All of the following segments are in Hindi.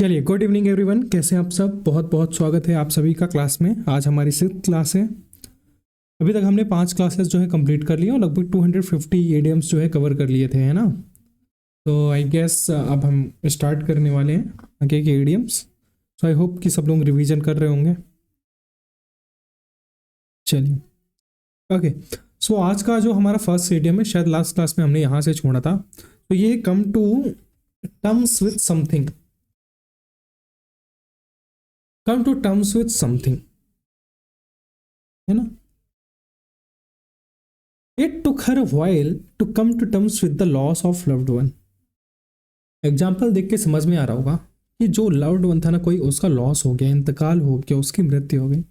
चलिए, गुड इवनिंग एवरीवन। कैसे हैं आप सब? बहुत बहुत स्वागत है आप सभी का क्लास में। आज हमारी 6th क्लास है। अभी तक हमने 5 क्लासेस जो है कंप्लीट कर लिए और लगभग 250 एडियम्स जो है कवर कर लिए थे, है ना। तो आई गेस अब हम स्टार्ट करने वाले हैं आगे के एडियम्स। सो आई होप कि सब लोग रिवीजन कर रहे होंगे। चलिए, ओके। सो आज का जो हमारा फर्स्ट एडियम है, शायद लास्ट क्लास में हमने यहाँ से छोड़ा था, तो ये come to terms with something. Come to terms with something, है ना। It took her a while to come to terms with the loss of loved one. Example देख के समझ में आ रहा होगा कि जो लव्ड वन था ना, कोई उसका लॉस हो गया, इंतकाल हो गया, उसकी मृत्यु हो गई,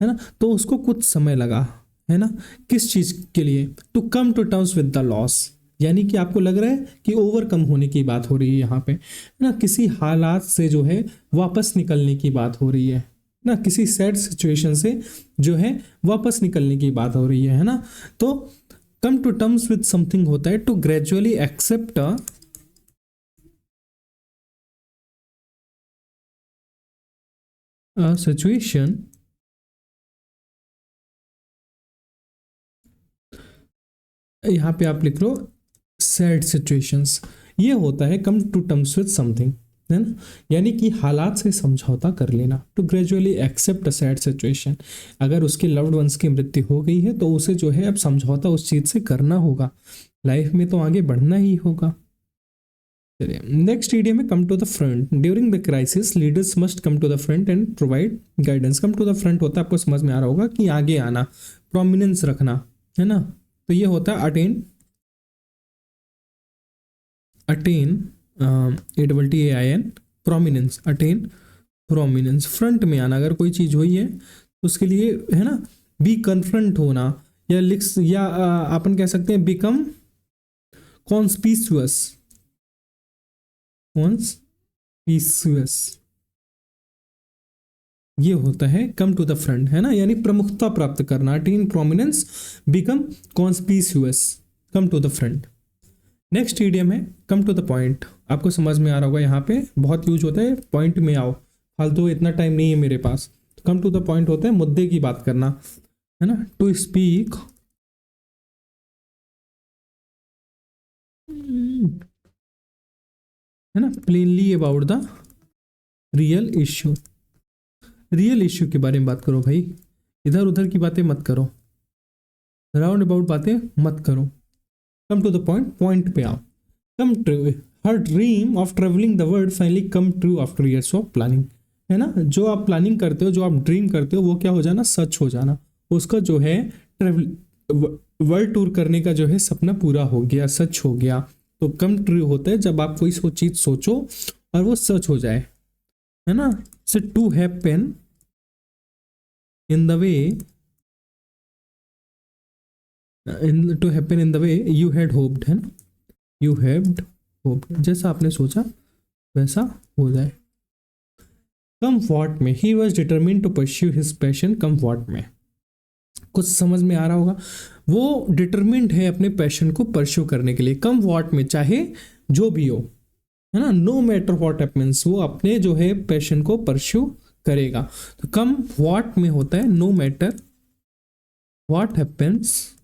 है ना। तो उसको कुछ समय लगा, है ना। किस चीज के लिए? To come to terms with the loss, यानी कि आपको लग रहा है कि ओवरकम होने की बात हो रही है यहाँ पे, है ना। किसी हालात से जो है वापस निकलने की बात हो रही है ना, किसी सैड सिचुएशन से जो है वापस निकलने की बात हो रही है ना। तो come to terms with something होता है to gradually accept a situation यहाँ पे आप लिख लो सैड सिचुएशंस। ये होता है come to terms with something, है ना। यानी कि हालात से समझौता कर लेना, to gradually accept a sad situation. अगर उसके लव्ड वंस की मृत्यु हो गई है तो उसे जो है अब समझौता उस चीज से करना होगा, लाइफ में तो आगे बढ़ना ही होगा। चलिए, नेक्स्ट ईडियम में come to the front. During the crisis leaders must come to the front and provide guidance. Come to the front होता है, आपको समझ में आ रहा होगा कि आगे आना, प्रोमिनेंस रखना, है ना। तो ये होता है attain, attain ATTAIN, prominence, attain prominence, front में आना। अगर कोई चीज हुई है तो उसके लिए, है ना, बी कन्फ्रंट होना, या लिक्स, या अपन कह सकते हैं बिकम कॉन्स्पिकुअस, कॉन्स्पिकुअस। ये होता है कम टू द फ्रंट, है ना, यानी प्रमुखता प्राप्त करना, attain prominence, become conspicuous, come to the front. Next idiom है कम टू द पॉइंट। आपको समझ में आ रहा होगा, यहाँ पे बहुत यूज होता है, पॉइंट में आओ, फालतू इतना टाइम नहीं है मेरे पास। कम टू द पॉइंट होता है मुद्दे की बात करना, है ना। टू स्पीक है ना plainly about the real issue. Real issue के बारे में बात करो भाई, इधर उधर की बातें मत करो, राउंड अबाउट बातें मत करो। Come to the point, point पे आओ। Come true, her dream of travelling the world finally come true after years of planning, है ना। जो आप प्लानिंग करते हो, जो आप ड्रीम करते हो, वो क्या हो जाना? सच हो जाना। उसका जो है ट्रेवल, वर्ल्ड टूर करने का जो है सपना पूरा हो गया, सच हो गया। तो कम ट्रू होता है जब आप कोई चीज सोचो और वो सच हो जाए, है ना। से to happen in the way, to happen in the way you had hoped, है ना। यू हैड होप्ड, जैसा आपने सोचा वैसा हो जाए। Come what may, he was determine to pursue his passion. Come what may, कुछ समझ में आ रहा होगा, वो डिटरमिंड है अपने पैशन को परस्यू करने के लिए। कम वॉट में, चाहे जो भी हो, है ना, नो मैटर वॉट हैपेंस, वो अपने जो है पैशन को परस्यू करेगा। तो कम वॉट में होता है नो मैटर वॉट हैपेंस,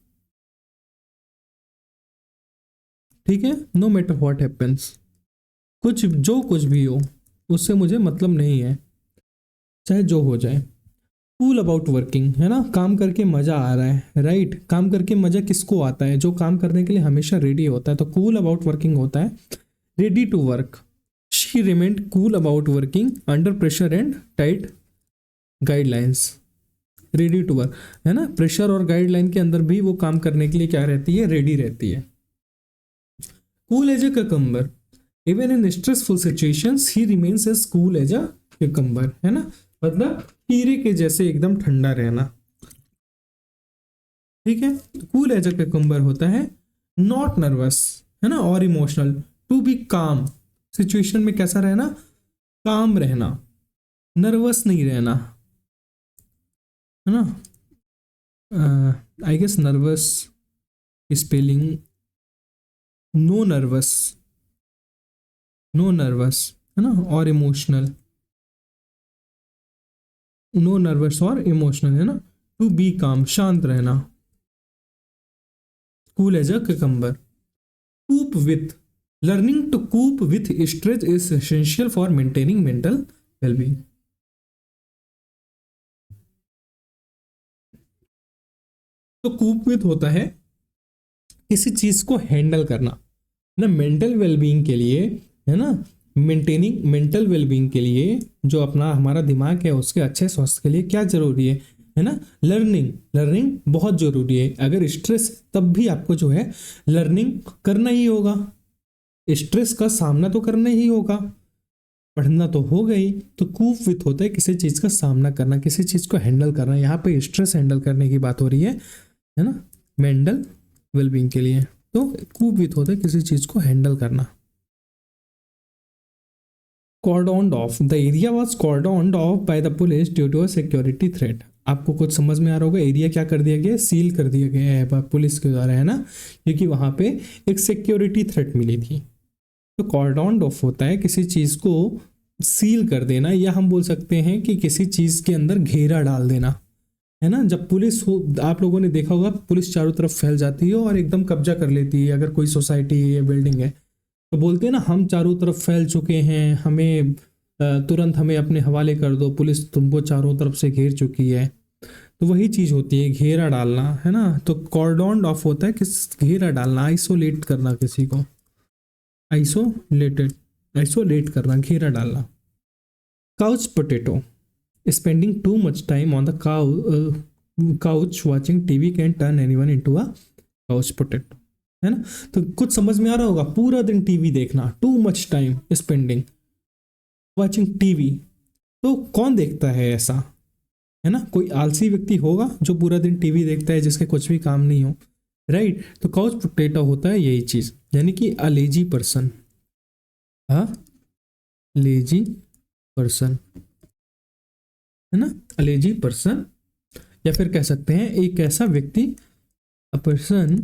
ठीक है, नो मैटर वॉट हैपेंस, कुछ जो कुछ भी हो उससे मुझे मतलब नहीं है, चाहे जो हो जाए। कूल अबाउट वर्किंग, है ना, काम करके मजा आ रहा है, राइट। काम करके मजा किसको आता है? जो काम करने के लिए हमेशा रेडी होता है। तो कूल अबाउट वर्किंग होता है ready to work. She remained cool about working under pressure and tight guidelines. Ready to work, है ना, प्रेशर और गाइडलाइन के अंदर भी वो काम करने के लिए क्या रहती है? रेडी रहती है। Cool as a cucumber, even in stressful situations he remains as cool as a cucumber, है ना, मतलब हीरे के जैसे एकदम ठंडा रहना, ठीक है। कूल एज अ क्यूकम्बर होता है नॉट नर्वस, है ना, और इमोशनल। टू बी काम, सिचुएशन में कैसा रहना? काम रहना, नर्वस नहीं रहना, है ना। I guess nervous spelling no nervous, no nervous, है ना, और इमोशनल, नो नर्वस और इमोशनल, है ना। टू बी काम, शांत रहना, cool as a cucumber, cope with, learning to cope with stress is essential for maintaining mental wellbeing. तो कूप विथ होता है किसी चीज को हैंडल करना ना, मेंटल वेलबींग के लिए, है ना, मेंटेनिंग मेंटल वेलबींग के लिए जो अपना हमारा दिमाग है उसके अच्छे स्वास्थ्य के लिए क्या जरूरी है ना, लर्निंग, लर्निंग बहुत जरूरी है। अगर स्ट्रेस, तब भी आपको जो है लर्निंग करना ही होगा, स्ट्रेस का सामना तो करना ही होगा, पढ़ना तो हो गई। तो कूप विथ होता है किसी चीज का सामना करना, किसी चीज को हैंडल करना, यहाँ पे स्ट्रेस हैंडल करने की बात हो रही है ना, मेंटल वेलबींग के लिए। तो कूप विथ होता है किसी चीज को हैंडल करना। Cordoned off, the area was cordoned off by the police due to a security threat. आपको कुछ समझ में आ रहा होगा, एरिया क्या कर दिया गया, सील कर दिया गया है पुलिस के द्वारा, है ना, क्योंकि वहां पे एक सिक्योरिटी थ्रेट मिली थी। तो कॉर्डोन्ड ऑफ होता है किसी चीज को सील कर देना, या हम बोल सकते हैं कि किसी चीज के अंदर घेरा डाल देना, है ना। जब पुलिस हो, आप लोगों ने देखा होगा, पुलिस चारों तरफ फैल जाती है और एकदम कब्जा कर लेती है। अगर कोई सोसाइटी या बिल्डिंग है तो बोलते हैं ना, हम चारों तरफ फैल चुके हैं, हमें तुरंत हमें अपने हवाले कर दो, पुलिस तुमको चारों तरफ से घेर चुकी है। तो वही चीज होती है घेरा डालना, है ना। तो कॉर्डोन ऑफ होता है किस, घेरा डालना, आइसोलेट करना किसी को, आइसोलेटेड, आइसोलेट करना, घेरा डालना। Couch potato, spending too much time on the couch watching TV can turn anyone into a couch potato, है ना। तो कुछ समझ में आ रहा होगा, पूरा दिन टीवी देखना, too much time spending watching TV. तो कौन देखता है ऐसा, है ना, कोई आलसी व्यक्ति होगा जो पूरा दिन टीवी देखता है, जिसके कुछ भी काम नहीं हो, राइट। तो काउच पोटैटो होता है यही चीज, यानी कि अ लेजी पर्सन, हाँ, लेजी पर्सन, है ना, अ लेजी पर्सन। या फिर कह सकते हैं एक ऐसा व्यक्ति, अ पर्सन,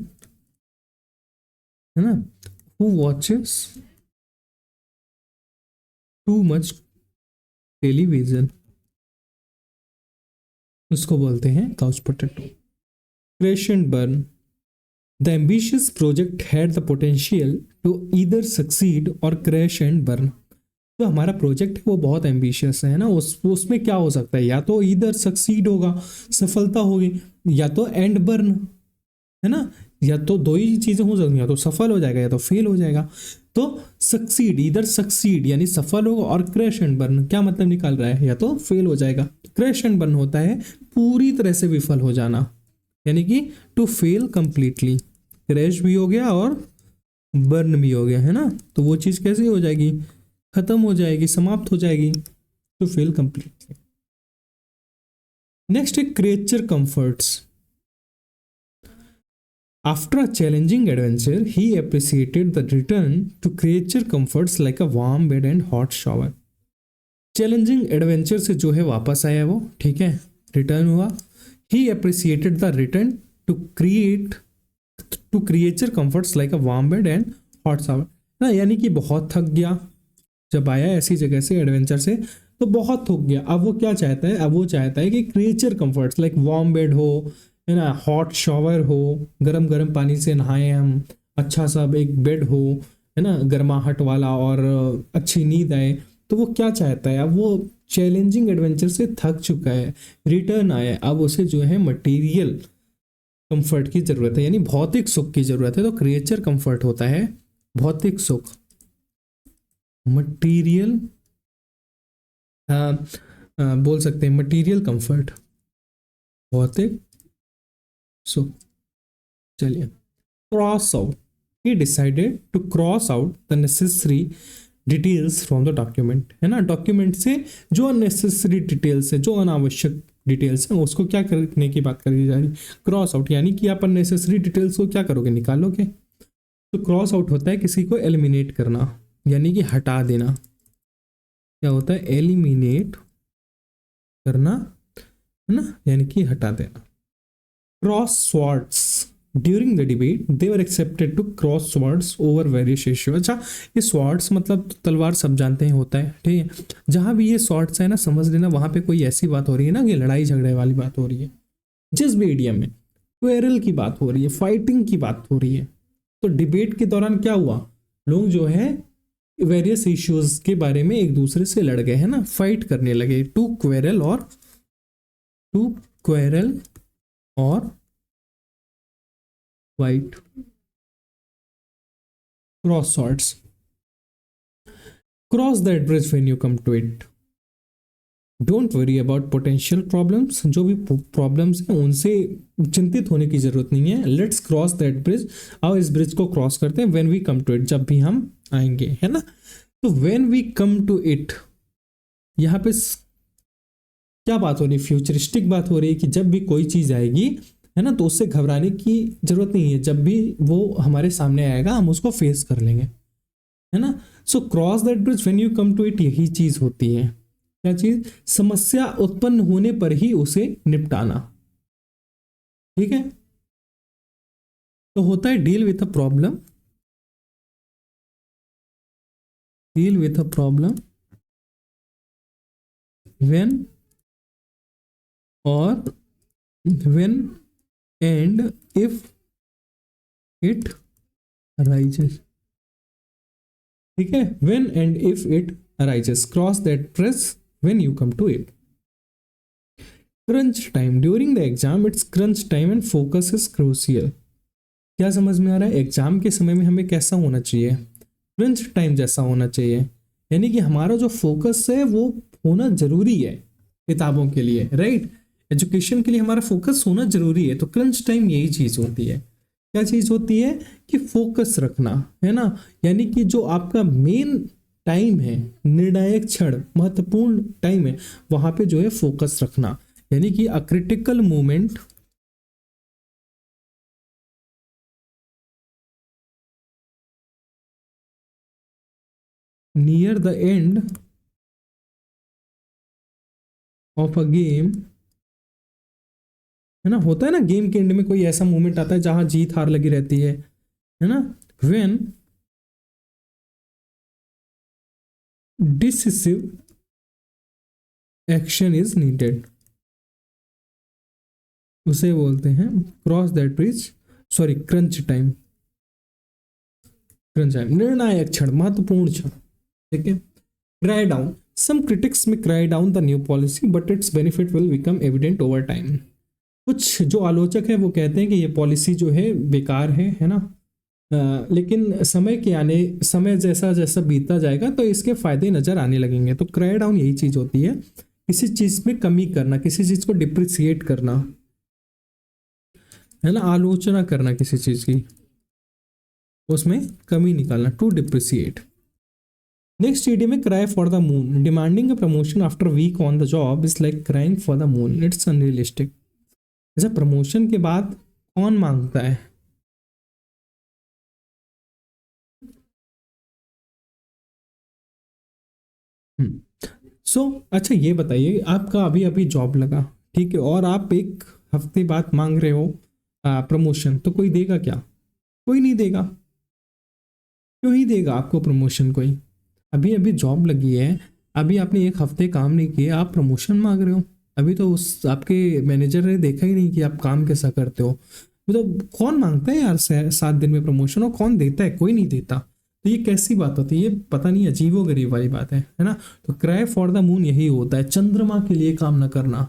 है ना, who watches too much television, उसको बोलते हैं couch potato. Crash and burn, the ambitious project had the potential to either succeed or crash and burn. तो हमारा प्रोजेक्ट है वो बहुत एम्बिशियस है ना, उसमें क्या हो सकता है, या तो इधर सक्सीड होगा, सफलता होगी, या तो एंड बर्न, है ना, या तो दो ही चीजें हो सकती हैं, या तो सफल हो जाएगा या तो फेल हो जाएगा। तो सक्सीड, इधर सक्सीड यानी सफल होगा, और क्रैश एंड बर्न क्या मतलब निकाल रहा है, या तो फेल हो जाएगा। क्रैश एंड बर्न होता है पूरी तरह से विफल हो जाना, यानी कि टू फेल कंप्लीटली, क्रैश भी हो गया और बर्न भी हो गया, है ना। तो वो चीज कैसे हो जाएगी, खत्म हो जाएगी, समाप्त हो जाएगी, टू फेल कंप्लीटली। नेक्स्ट है creature comforts. After a challenging adventure, he appreciated the return to creature comforts like a warm bed and hot shower. Challenging adventure से जो है वापस आया वो, ठीक है, रिटर्न हुआ। He appreciated the return to creature comforts like a warm bed and hot shower, ना, यानी कि बहुत थक गया जब आया ऐसी जगह से, एडवेंचर से, तो बहुत थक गया। अब वो क्या चाहता है, अब वो चाहता है कि creature comforts like warm bed हो, है ना, हॉट शॉवर हो, गरम गरम पानी से नहाएं हम, अच्छा सा एक बेड हो, है ना, गर्माहट वाला, और अच्छी नींद आए। तो वो क्या चाहता है, अब वो चैलेंजिंग एडवेंचर से थक चुका है, रिटर्न आया, अब उसे जो है मटेरियल कंफर्ट की जरूरत है, यानी भौतिक सुख की जरूरत है। तो क्रिएचर कंफर्ट होता है भौतिक सुख, मटेरियल, बोल सकते हैं मटेरियल कंफर्ट, भौतिक सुख। चलिए, cross out, he decided to cross out the necessary details from the document, है ना, डॉक्यूमेंट से जो अननेसेसरी डिटेल्स है, जो अनावश्यक डिटेल्स है, उसको क्या करने की बात करी जा रही, क्रॉस आउट, यानी कि आप अननेसेसरी डिटेल्स को क्या करोगे, निकालोगे। तो क्रॉस आउट होता है किसी को एलिमिनेट करना, यानी कि हटा देना। क्या होता है, एलिमिनेट करना, है ना, यानी कि हटा देना। Cross swords, during the debate they were accepted to cross swords over various issue. अच्छा, ये स्वर्ड्स मतलब तलवार सब जानते हैं होता है, ठीक है। जहां भी ये स्वर्ड्स है ना, समझ लेना वहां पे कोई ऐसी बात हो रही है ना कि लड़ाई झगड़े वाली बात हो रही है। जिस भी इडियम में क्वेरल की बात हो रही है, फाइटिंग की बात हो रही है, तो डिबेट के दौरान क्या हुआ, लोग जो है वेरियस इश्यूज के बारे में एक दूसरे से लड़ गए, है ना, फाइट करने लगे। टू क्वेरल और fight, cross swords, cross that bridge when you come to it. Don't worry about potential problems, जो भी प्रॉब्लम्स हैं उनसे चिंतित होने की जरूरत नहीं है। लेट्स क्रॉस दैट ब्रिज, आओ इस ब्रिज को क्रॉस करते हैं, when we come to it, जब भी हम आएंगे, है ना। तो when we come to it, यहाँ पे क्या बात हो रही है, फ्यूचरिस्टिक बात हो रही है कि जब भी कोई चीज आएगी, है ना, तो उससे घबराने की जरूरत नहीं है। जब भी वो हमारे सामने आएगा हम उसको फेस कर लेंगे, है ना। So cross that bridge when you come to it, यही चीज होती है। क्या चीज, समस्या उत्पन्न होने पर ही उसे निपटाना, ठीक है। तो होता है deal with a problem, deal with a problem when और when and if it arises, ठीक है। When and if it arises, cross that bridge when you come to it. Crunch time, during the exam it's crunch time and focus is crucial. क्या समझ में आ रहा है, एग्जाम के समय में हमें कैसा होना चाहिए, क्रंच टाइम जैसा होना चाहिए, यानी कि हमारा जो फोकस है वो होना जरूरी है किताबों के लिए, राइट। एजुकेशन के लिए हमारा फोकस होना जरूरी है। तो क्रंच टाइम यही चीज होती है। क्या चीज होती है कि फोकस रखना, है ना, यानी कि जो आपका मेन टाइम है, निर्णायक क्षण, महत्वपूर्ण टाइम है, वहां पे जो है फोकस रखना, यानी कि a critical moment near the end of a game, है ना। होता है ना गेम के एंड में कोई ऐसा मोमेंट आता है जहां जीत हार लगी रहती है ना। When decisive action is needed, उसे बोलते हैं cross that bridge, sorry crunch time, crunch time निर्णायक क्षण, महत्वपूर्ण क्षण, ठीक है। क्राई डाउन, सम क्रिटिक्स में cry down the new policy but it's benefit will become evident over time. कुछ जो आलोचक है वो कहते हैं कि ये पॉलिसी जो है बेकार है ना। लेकिन समय जैसा जैसा बीतता जाएगा तो इसके फायदे नजर आने लगेंगे। तो क्राई डाउन यही चीज होती है, किसी चीज में कमी करना, किसी चीज को डिप्रिसिएट करना, है ना, आलोचना करना किसी चीज की, उसमें कमी निकालना, टू डिप्रिसिएट। नेक्स्ट इडियम में cry for the moon, demanding a promotion after week on the job is like crying for the moon, it's unrealistic. अच्छा, प्रमोशन के बाद कौन मांगता है, सो अच्छा ये बताइए, आपका अभी अभी जॉब लगा, ठीक है, और आप एक हफ्ते बाद मांग रहे हो प्रमोशन, तो कोई देगा क्या, कोई नहीं देगा। क्यों ही देगा आपको प्रमोशन कोई, अभी अभी जॉब लगी है, अभी आपने एक हफ्ते काम नहीं किया, आप प्रमोशन मांग रहे हो। अभी तो उस आपके मैनेजर ने देखा ही नहीं कि आप काम कैसा करते हो। मतलब कौन मांगता है यार 7 दिन में प्रमोशन, और कौन देता है, कोई नहीं देता। तो ये कैसी बात होती है, ये पता नहीं, अजीबो गरीब वाली बात है ना। तो क्राई फॉर द मून यही होता है, चंद्रमा के लिए काम ना करना,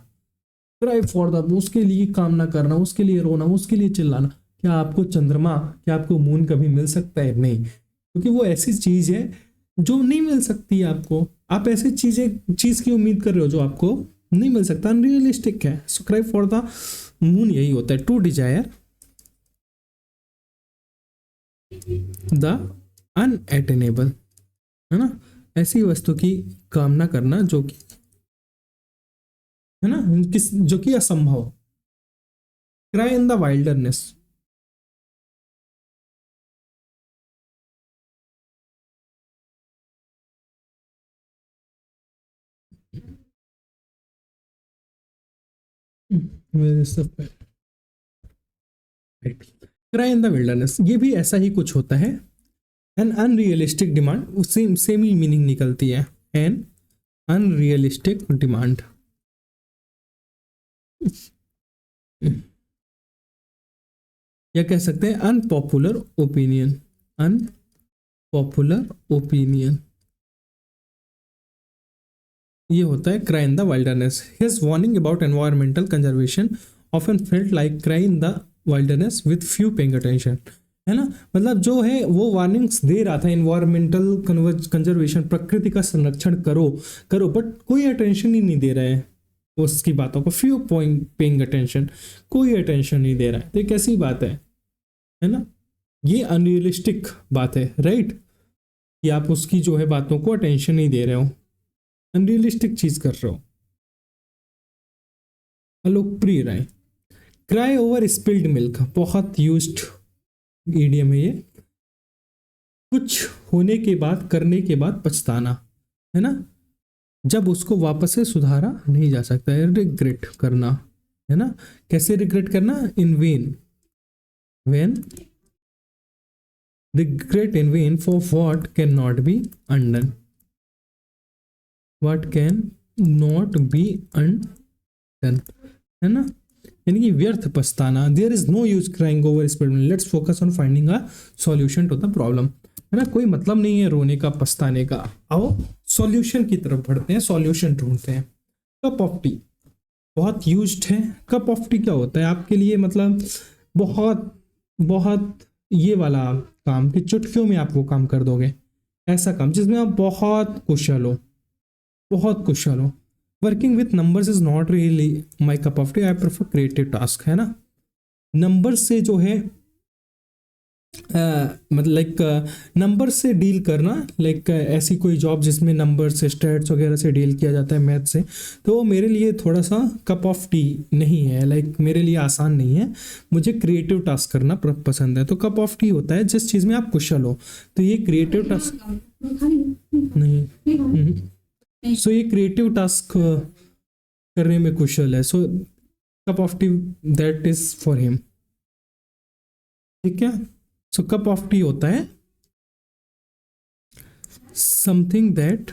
क्राई फॉर द, उसके लिए काम ना करना, उसके लिए रोना, उसके लिए चिल्लाना। क्या आपको चंद्रमा, क्या आपको मून कभी मिल सकता है, नहीं, क्योंकि वो ऐसी चीज है जो नहीं मिल सकती है आपको। आप ऐसी चीज की उम्मीद कर रहे हो जो आपको नहीं मिल सकता, अनरियलिस्टिक है। सो क्राई फॉर द मून यही होता है, टू डिजायर द अनएटेनेबल, है ना, ऐसी वस्तु की कामना करना जो कि, है ना, जो कि असंभव। Cry in the wilderness, cry in the wilderness, ये भी ऐसा ही कुछ होता है। N unrealistic demand, same same ही मीनिंग निकलती है, एन अनरियलिस्टिक डिमांड। या कह सकते हैं अनपॉपुलर ओपिनियन, अनपॉपुलर ओपिनियन, ये होता है cry in the wilderness. His warning about environmental conservation often felt like cry in the wilderness with few paying attention, है ना। मतलब जो है वो वार्निंग्स दे रहा था एनवायरमेंटल कंजर्वेशन, प्रकृति का संरक्षण करो करो, बट कोई अटेंशन ही नहीं दे रहा है उसकी बातों को, फ्यू पेइंग अटेंशन, कोई अटेंशन नहीं दे रहा है। तो ये कैसी बात है ना, ये अनरियलिस्टिक बात है, राइट, कि आप उसकी जो है बातों को अटेंशन नहीं दे रहे हो, अनरियलिस्टिक चीज कर रहे हो। लोकप्रिय राय, क्राई ओवर स्पिल्ड मिल्क, बहुत यूज्ड ईडियम है ये। कुछ होने के बाद, करने के बाद पछताना, है ना, जब उसको वापस से सुधारा नहीं जा सकता है, रिग्रेट करना, है ना। कैसे रिग्रेट करना, in vain, vain regret in vain for what can not be undone, what can not be undone, है ना, यानी कि व्यर्थ पछताना। There is no use crying over spilled milk, let's focus on finding a solution to the problem, है ना। कोई मतलब नहीं है रोने का, पछताने का। आओ सॉल्यूशन की तरफ बढ़ते हैं, सॉल्यूशन ढूंढते हैं। कप ऑफ टी बहुत यूज्ड है। कप ऑफ टी क्या होता है आपके लिए, मतलब बहुत बहुत ये वाला काम कि चुटकियों में आप वो काम कर दोगे, ऐसा काम जिसमें आप बहुत कुशल हो, बहुत कुशल हो। Working with numbers is not really my cup of T, I prefer creative task, है ना। नंबर से जो है मतलब लाइक नंबर से डील करना, लाइक ऐसी कोई जॉब जिसमें नंबर से, स्टैट्स वगैरह से डील किया जाता है, मैथ से, तो वो मेरे लिए थोड़ा सा कप ऑफ टी नहीं है, लाइक मेरे लिए आसान नहीं है। मुझे क्रिएटिव टास्क करना पसंद है। तो कप ऑफ टी होता है जिस चीज़ में आप कुशल हो, तो ये क्रिएटिव टास्क नहीं, सो ये क्रिएटिव टास्क करने में कुशल है, so cup of tea that is for him, ठीक है। सो कप ऑफ टी होता है समथिंग दैट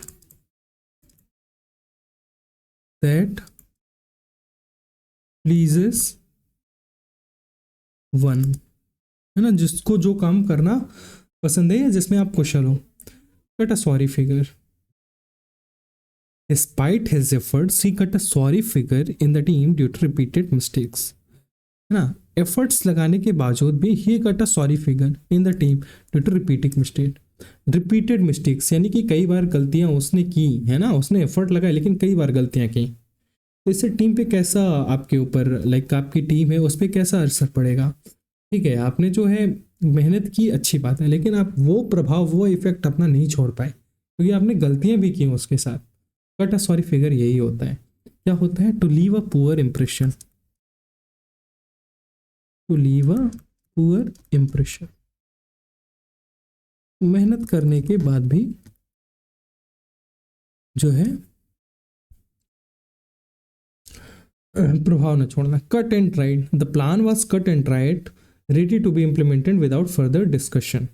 प्लीजेस वन, है ना, जिसको जो काम करना पसंद है या जिसमें आप कुशल हो। Cut a sorry figure, despite his efforts he cut a sorry figure in the team due to repeated mistakes, है ना। एफर्ट्स लगाने के बावजूद भी he cut a sorry figure in the team due to repeated mistakes, यानी कि कई बार गलतियां उसने की, है ना, उसने एफर्ट लगाया लेकिन कई बार गलतियां की। तो इससे टीम पे कैसा, आपके ऊपर लाइक आपकी टीम है उस पर कैसा असर पड़ेगा। ठीक है, आपने जो है मेहनत की, अच्छी बात है, लेकिन आप वो प्रभाव, वो इफेक्ट अपना नहीं छोड़ पाए क्योंकि आपने गलतियां भी की उसके साथ। कट अ सॉरी फिगर यही होता है। क्या होता है, to leave a poor impression, to leave a poor impression, मेहनत करने के बाद भी जो है प्रभाव न छोड़ना। Cut and dried, the plan was cut and dried, ready to be implemented without further discussion.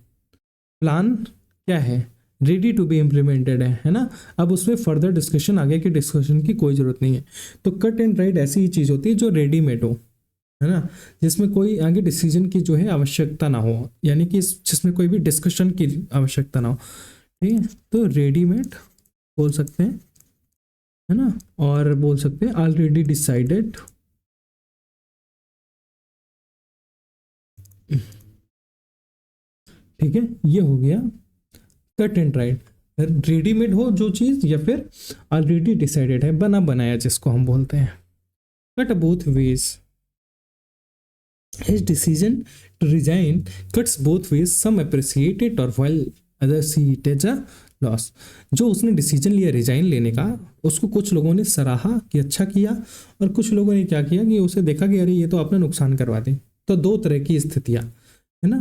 Plan क्या है, रेडी टू बी इम्प्लीमेंटेड है ना, अब उसमें फर्दर डिस्कशन, आगे की डिस्कशन की कोई जरूरत नहीं है। तो कट एंड राइट ऐसी ही चीज होती है जो रेडीमेड हो, है ना, जिसमें कोई आगे डिसीजन की जो है आवश्यकता ना हो, यानी कि जिसमें कोई भी डिस्कशन की आवश्यकता ना हो, ठीक है। तो रेडीमेड बोल सकते हैं, है ना, और बोल सकते हैं ऑलरेडी डिसाइडेड, ठीक है। ये हो गया कट एंड राइट, रेडीमेड हो जो चीज या फिर ऑलरेडी डिसाइडेड है, बना बनाया जिसको हम बोलते हैं। Cut both ways, his decision to resign cuts both ways, some appreciate it or while others see it as a loss। जो उसने डिसीजन लिया रिजाइन लेने का, उसको कुछ लोगों ने सराहा कि अच्छा किया, और कुछ लोगों ने क्या किया कि उसे देखा कि अरे ये तो आपने नुकसान करवा दी। तो दो तरह की स्थितियां, है ना।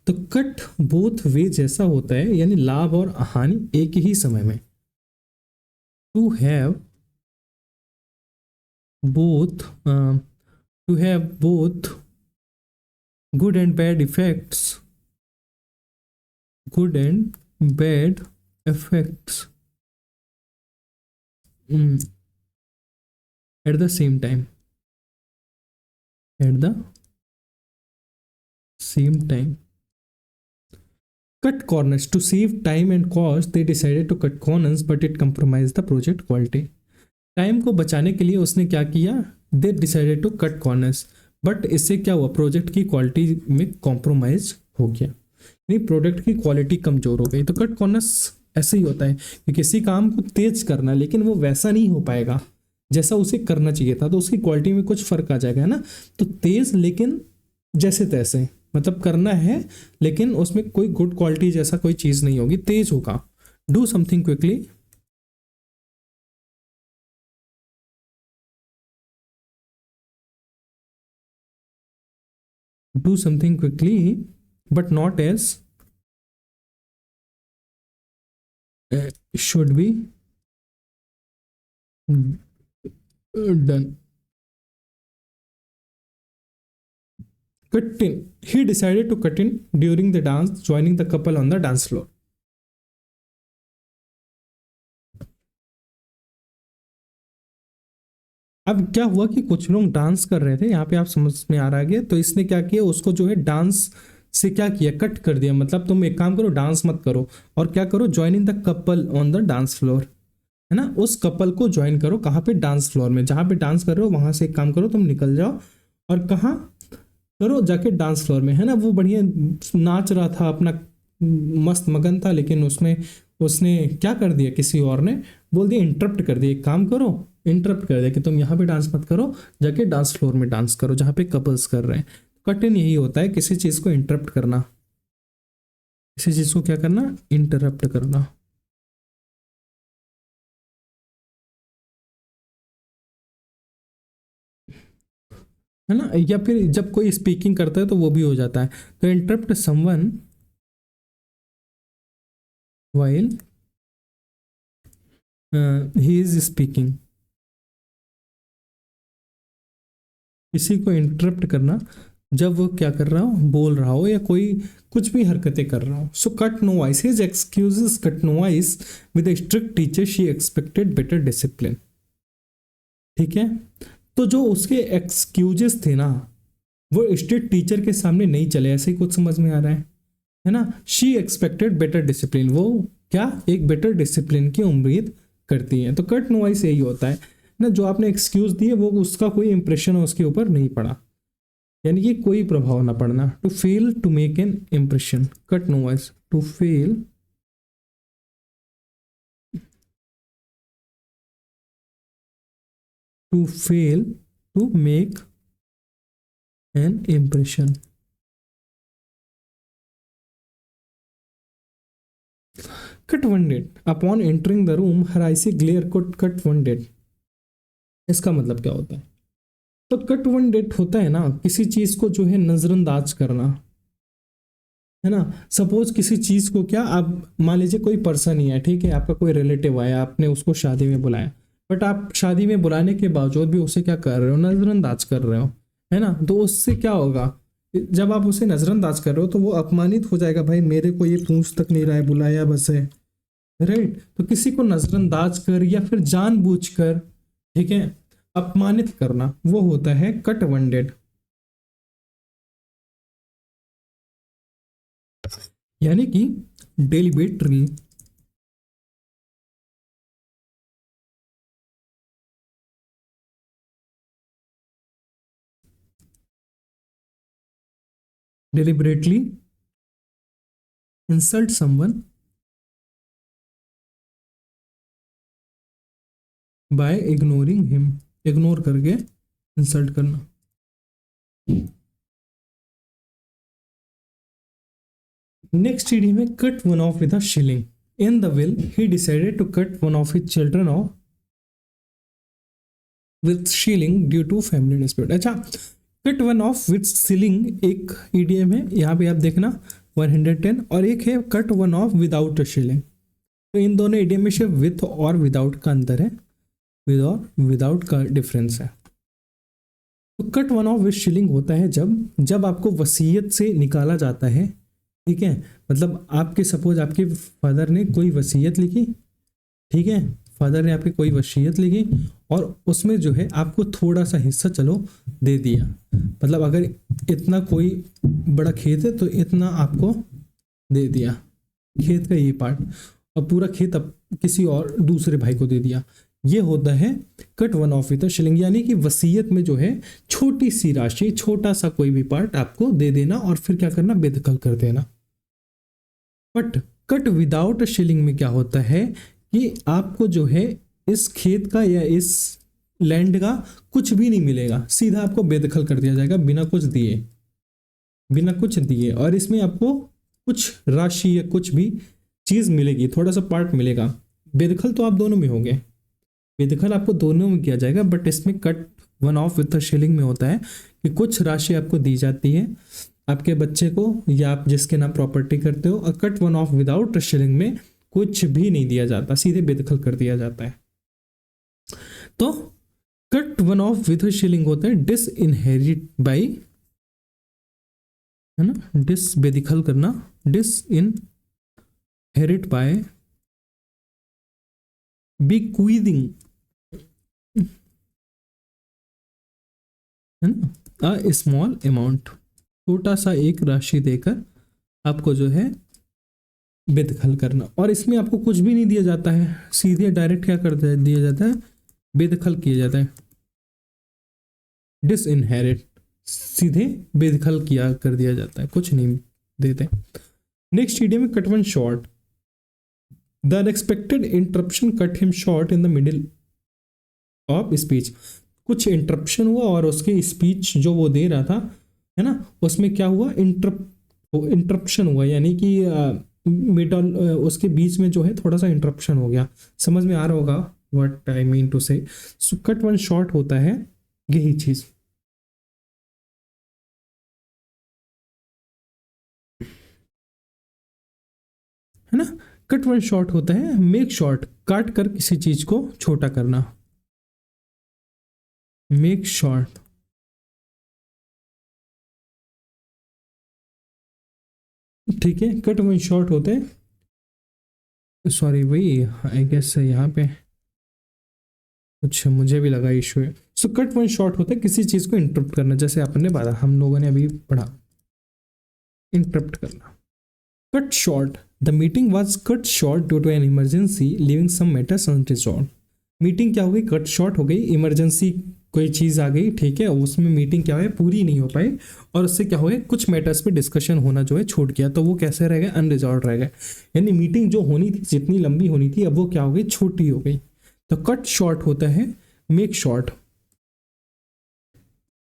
तो कट बोथ वे जैसा होता है, यानी लाभ और हानि एक ही समय में। To have both, to have both good and bad effects, good and bad effects at the same time, at the same time. Cut corners to save time and cost. They decided to cut corners, but it compromised the project quality. Time को बचाने के लिए उसने क्या किया? They decided to cut corners, but इससे क्या हुआ? प्रोजेक्ट की क्वालिटी में कॉम्प्रोमाइज हो गया, यानी प्रोडक्ट की क्वालिटी कमजोर हो गई. तो कट कॉर्नर्स ऐसे ही होता है कि किसी काम को तेज करना, लेकिन वो वैसा नहीं हो पाएगा जैसा उसे करना चाहिए था, तो उसकी क्वालिटी में कुछ फर्क आ जाएगा, है ना. तो तेज लेकिन जैसे तैसे, मतलब करना है लेकिन उसमें कोई गुड क्वालिटी जैसा कोई चीज नहीं होगी, तेज होगा. Do something quickly, do something quickly but not as should be done. Cut in. He decided to cut in during the dance, joining the couple on the dance floor. अब क्या हुआ कि कुछ लोग डांस कर रहे थे, यहाँ पे आप समझ में आ रहा है, तो इसने क्या किया, उसको जो है डांस से क्या किया, कट कर दिया. मतलब तुम एक काम करो, डांस मत करो, और क्या करो, join in the couple on the dance floor, है ना. उस कपल को ज्वाइन करो कहाँ पे? डांस फ्लोर में. जहाँ पे डांस कर रहे हो वहां से एक काम करो, तुम निकल जाओ और कहाँ करो, जाके डांस फ्लोर में, है ना. वो बढ़िया नाच रहा था, अपना मस्त मगन था, लेकिन उसमें उसने क्या कर दिया, किसी और ने बोल दिया, इंटरप्ट कर दिया, एक काम करो, इंटरप्ट कर दिया कि तुम यहाँ पे डांस मत करो, जाके डांस फ्लोर में डांस करो जहाँ पे कपल्स कर रहे हैं. कट इन यही होता है, किसी चीज़ को इंटरप्ट करना, किसी चीज़ को क्या करना, इंटरप्ट करना. है ना. या फिर जब कोई स्पीकिंग करता है तो वो भी हो जाता है. तो interrupt someone while he is speaking. किसी को इंटरप्ट करना जब वो क्या कर रहा हो, बोल रहा हो, या कोई कुछ भी हरकतें कर रहा हो. So cut no ice, his excuses cut no ice with a strict teacher, she expected better discipline. ठीक है. तो जो उसके एक्सक्यूजेस थे ना, वो स्ट्रिक्ट टीचर के सामने नहीं चले, ऐसे ही कुछ समझ में आ रहा है ना. शी एक्सपेक्टेड बेटर डिसिप्लिन, वो क्या, एक बेटर डिसिप्लिन की उम्मीद करती है. तो कट नो वाइस यही होता है ना, जो आपने एक्सक्यूज दिए वो उसका कोई इंप्रेशन उसके ऊपर नहीं पड़ा, यानी कि कोई प्रभाव ना पड़ना. To fail to make an impression, cut no ice, to fail to fail to make an impression. Cut one dead upon entering the room, her icy glare cut cut one dead. इसका मतलब क्या होता है? तो कट वन डेट होता है ना, किसी चीज को जो है नजरअंदाज करना, है ना. सपोज किसी चीज को क्या, आप मान लीजिए कोई पर्सन ही है, ठीक है, आपका कोई रिलेटिव आया, आपने उसको शादी में बुलाया, बट आप शादी में बुलाने के बावजूद भी उसे क्या कर रहे हो, नजरअंदाज कर रहे हो, है ना. तो उससे क्या होगा, जब आप उसे नजरअंदाज कर रहे हो तो वो अपमानित हो जाएगा, भाई मेरे को ये पूछ तक नहीं रहा है, बुलाया बस है, राइट. तो किसी को नजरअंदाज कर या फिर जानबूझकर, ठीक है, अपमानित करना, वो होता है कट वन डेट. यानी कि deliberately, deliberately insult someone by ignoring him, ignore करके इंसल्ट करना. नेक्स्ट इडियम है cut one off with a shilling. In the will he decided to cut one of his children off with shilling due to family dispute. अच्छा, cut one off with shilling एक इडियम है, यहाँ पे आप देखना 110, और एक है cut one off without a shilling. तो इन दोनों इडियम में सिर्फ विथ और विदाउट का अंतर है, विद और विदाउट का डिफरेंस है. तो cut one off with shilling होता है जब जब आपको वसीयत से निकाला जाता है, ठीक है। मतलब आपके सपोज आपके फादर ने कोई वसीयत लिखी, ठीक है, फादर ने आपकी कोई वसीयत लिखी और उसमें जो है आपको थोड़ा सा हिस्सा चलो दे दिया। मतलब अगर इतना कोई बड़ा खेत है तो इतना आपको दे दिया, खेत का ये पार्ट, और पूरा खेत अब किसी और दूसरे भाई को दे दिया। ये होता है cut one off with shilling, यानी कि वसीयत में जो है छोटी सी राशि, छोटा सा कोई भी पार्ट आपको दे देना और फिर क्या करना, बेदखल कर देना। बट कट विदाउट शिलिंग में क्या होता है कि आपको जो है इस खेत का या इस लैंड का कुछ भी नहीं मिलेगा, सीधा आपको बेदखल कर दिया जाएगा बिना कुछ दिए, बिना कुछ दिए। और इसमें आपको कुछ राशि या कुछ भी चीज मिलेगी, थोड़ा सा पार्ट मिलेगा। बेदखल तो आप दोनों में होंगे, बेदखल आपको दोनों में किया जाएगा, बट इसमें cut one off with shilling में होता है कि कुछ राशि आपको दी जाती है आपके बच्चे को या आप जिसके नाम प्रॉपर्टी करते हो, और cut one off without shilling में कुछ भी नहीं दिया जाता, सीधे बेदखल कर दिया जाता है। तो cut one off with shilling होता है डिस इनहेरिट बाई, है ना, डिस बेदखल करना, डिस इन हेरिट बाय bequeathing, है ना, अ स्मॉल अमाउंट, छोटा सा एक राशि देकर आपको जो है बेदखल करना। और इसमें आपको कुछ भी नहीं दिया जाता है, सीधे डायरेक्ट क्या कर दिया जाता है, बेदखल किया जाता है, डिसइनहेरिट, सीधे बेदखल किया कर दिया जाता है, कुछ नहीं देते। नेक्स्ट ईडियम में cut one short, the unexpected interruption cut him short in the middle of speech. कुछ इंटरप्शन हुआ और उसके स्पीच जो वो दे रहा था, है ना, उसमें क्या हुआ, इंटरप्शन हुआ, यानी कि मिडल उसके बीच में जो है थोड़ा सा इंटरप्शन हो गया। समझ में आ रहा होगा व्हाट आई मीन टू से। सो कट वन शॉर्ट होता है यही चीज, है ना। कट वन शॉर्ट होता है मेक शॉर्ट, काट कर किसी चीज को छोटा करना, मेक शॉर्ट। ठीक है, कट वन शॉर्ट होते हैं, सॉरी वही आई गेस यहाँ पे कुछ मुझे भी लगा इशू है। सो कट वन शॉर्ट होता है किसी चीज को इंटरप्ट करना, जैसे आपने पढ़ा, हम लोगों ने अभी पढ़ा, इंटरप्ट करना। Cut short, the meeting was cut short due to an emergency leaving some matters unresolved. Meeting क्या हो गई, कट शॉर्ट हो गई, इमरजेंसी कोई चीज़ आ गई, ठीक है, उसमें मीटिंग क्या है पूरी नहीं हो पाई, और उससे क्या हो गया, कुछ मैटर्स पे डिस्कशन होना जो है छूट गया, तो वो कैसे रह गया, अनरिजॉल्व रह गया। यानी मीटिंग जो होनी थी, जितनी लंबी होनी थी, अब वो क्या हो गई, छोटी हो गई। तो कट शॉर्ट होता है मेक शॉर्ट,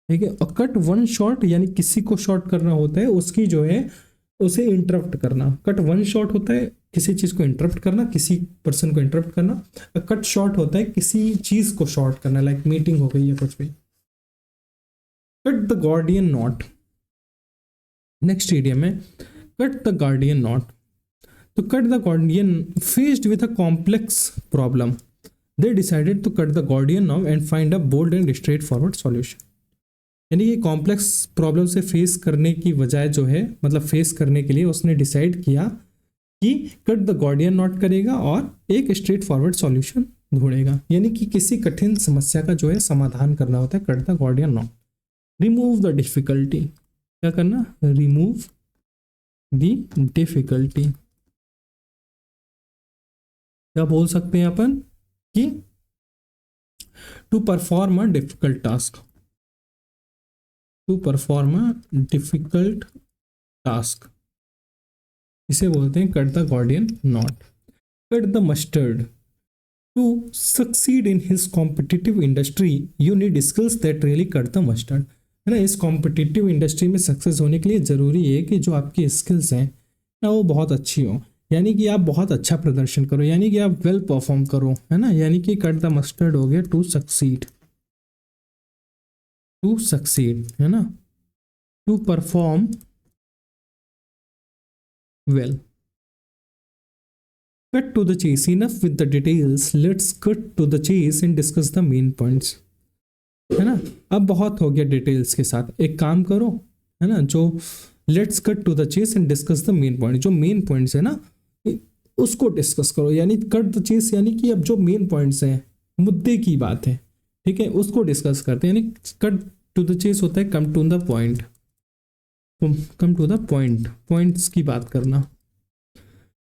ठीक है। और कट वन शॉर्ट यानी किसी को शॉर्ट करना होता है, उसकी जो है उसे इंटरप्ट करना। कट वन शॉर्ट होता है किसी चीज को इंटरप्ट करना, किसी पर्सन को इंटरप्ट करना। कट शॉर्ट होता है किसी चीज को शॉर्ट करना, लाइक मीटिंग हो गई या कुछ भी। Cut the guardian knot, next idiom है कट द गार्डियन नॉट। तो cut the guardian faced with a complex problem, they decided to cut the guardian now and find a bold and straightforward solution. यानी कि कॉम्प्लेक्स प्रॉब्लम से फेस करने की बजाय जो है, मतलब फेस करने के लिए उसने डिसाइड किया कि कट द गार्डियन नॉट करेगा और एक स्ट्रेट फॉरवर्ड सॉल्यूशन ढूंढेगा। यानी कि किसी कठिन समस्या का जो है समाधान करना होता है, cut the guardian not. Remove the difficulty, क्या करना, रिमूव द डिफिकल्टी। क्या बोल सकते हैं अपन कि to perform a difficult task, to perform a difficult task, इसे बोलते हैं cut the guardian knot. Cut the mustard, to succeed in his competitive industry you need skills that really cut the mustard. है ना, इस कॉम्पिटिटिव इंडस्ट्री में सक्सेस होने के लिए जरूरी है कि जो आपकी स्किल्स हैं ना वो बहुत अच्छी हो, यानी कि आप बहुत अच्छा प्रदर्शन करो, यानी कि आप वेल परफॉर्म करो, है ना। यानी कि कट द मस्टर्ड हो गया टू सक्सीड, टू सक्सीड, है ना, to perform well. Cut to the chase, enough with the details, let's cut to the chase and discuss the main points, है ना। अब बहुत हो गया डिटेल्स के साथ, एक काम करो, है ना, जो let's cut to the chase and discuss the main point. जो मेन पॉइंट्स है ना उसको डिस्कस करो, यानी कट द चेस यानी कि अब जो मेन पॉइंट्स हैं, मुद्दे की बात है, ठीक है, उसको डिस्कस करते हैं। यानी कट टू द चेस होता है come to the point, come to the point, points की बात करना।